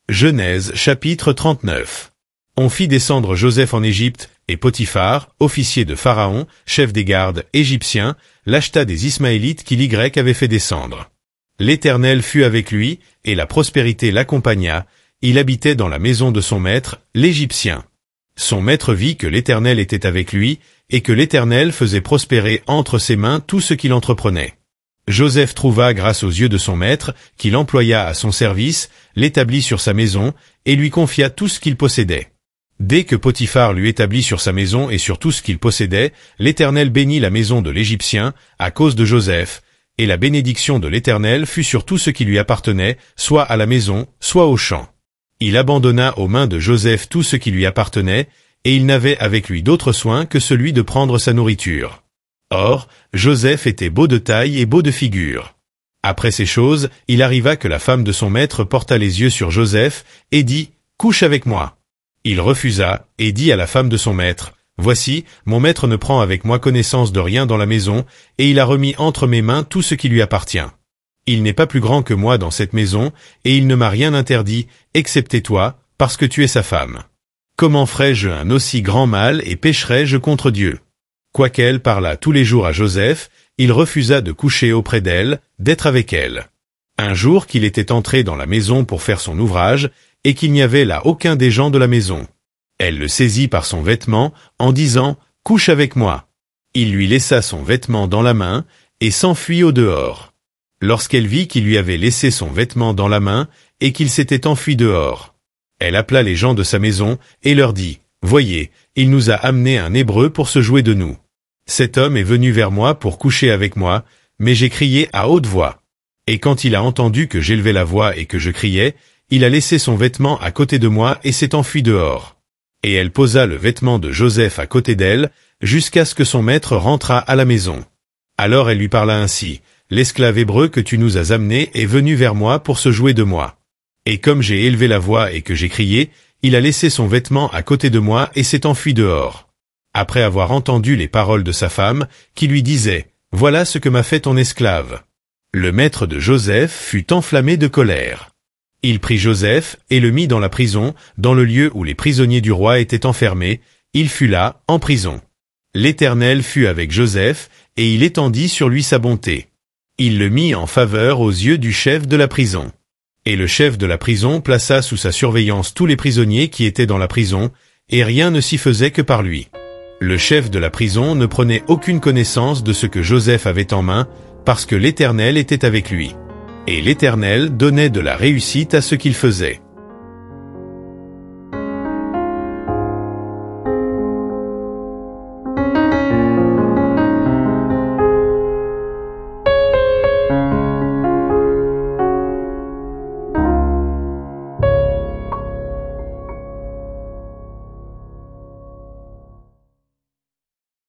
Genèse chapitre 39. On fit descendre Joseph en Égypte, et Potiphar, officier de Pharaon, chef des gardes égyptiens, l'acheta des Ismaélites qu'il Y avait fait descendre. L'Éternel fut avec lui, et la prospérité l'accompagna, il habitait dans la maison de son maître, l'Égyptien. Son maître vit que l'Éternel était avec lui, et que l'Éternel faisait prospérer entre ses mains tout ce qu'il entreprenait. Joseph trouva grâce aux yeux de son maître, qu'il employa à son service, l'établit sur sa maison, et lui confia tout ce qu'il possédait. Dès que Potiphar lui établit sur sa maison et sur tout ce qu'il possédait, l'Éternel bénit la maison de l'Égyptien, à cause de Joseph, et la bénédiction de l'Éternel fut sur tout ce qui lui appartenait, soit à la maison, soit au champ. Il abandonna aux mains de Joseph tout ce qui lui appartenait, et il n'avait avec lui d'autre soin que celui de prendre sa nourriture. Or, Joseph était beau de taille et beau de figure. Après ces choses, il arriva que la femme de son maître porta les yeux sur Joseph, et dit, « Couche avec moi ». Il refusa, et dit à la femme de son maître, « Voici, mon maître ne prend avec moi connaissance de rien dans la maison, et il a remis entre mes mains tout ce qui lui appartient. Il n'est pas plus grand que moi dans cette maison, et il ne m'a rien interdit, excepté toi, parce que tu es sa femme. Comment ferais-je un aussi grand mal et pécherais-je contre Dieu ?» Quoiqu'elle parlât tous les jours à Joseph, il refusa de coucher auprès d'elle, d'être avec elle. Un jour qu'il était entré dans la maison pour faire son ouvrage, et qu'il n'y avait là aucun des gens de la maison. Elle le saisit par son vêtement, en disant « Couche avec moi ». Il lui laissa son vêtement dans la main, et s'enfuit au dehors. Lorsqu'elle vit qu'il lui avait laissé son vêtement dans la main, et qu'il s'était enfui dehors, elle appela les gens de sa maison, et leur dit « Voyez, il nous a amené un Hébreu pour se jouer de nous. Cet homme est venu vers moi pour coucher avec moi, mais j'ai crié à haute voix. Et quand il a entendu que j'élevais la voix et que je criais, il a laissé son vêtement à côté de moi et s'est enfui dehors. » Et elle posa le vêtement de Joseph à côté d'elle, jusqu'à ce que son maître rentrât à la maison. Alors elle lui parla ainsi, « L'esclave hébreu que tu nous as amené est venu vers moi pour se jouer de moi. Et comme j'ai élevé la voix et que j'ai crié, il a laissé son vêtement à côté de moi et s'est enfui dehors. » Après avoir entendu les paroles de sa femme, qui lui disait, « Voilà ce que m'a fait ton esclave. » Le maître de Joseph fut enflammé de colère. Il prit Joseph et le mit dans la prison, dans le lieu où les prisonniers du roi étaient enfermés, il fut là, en prison. L'Éternel fut avec Joseph, et il étendit sur lui sa bonté. Il le mit en faveur aux yeux du chef de la prison. Et le chef de la prison plaça sous sa surveillance tous les prisonniers qui étaient dans la prison, et rien ne s'y faisait que par lui. Le chef de la prison ne prenait aucune connaissance de ce que Joseph avait en main, parce que l'Éternel était avec lui. Et l'Éternel donnait de la réussite à ce qu'il faisait.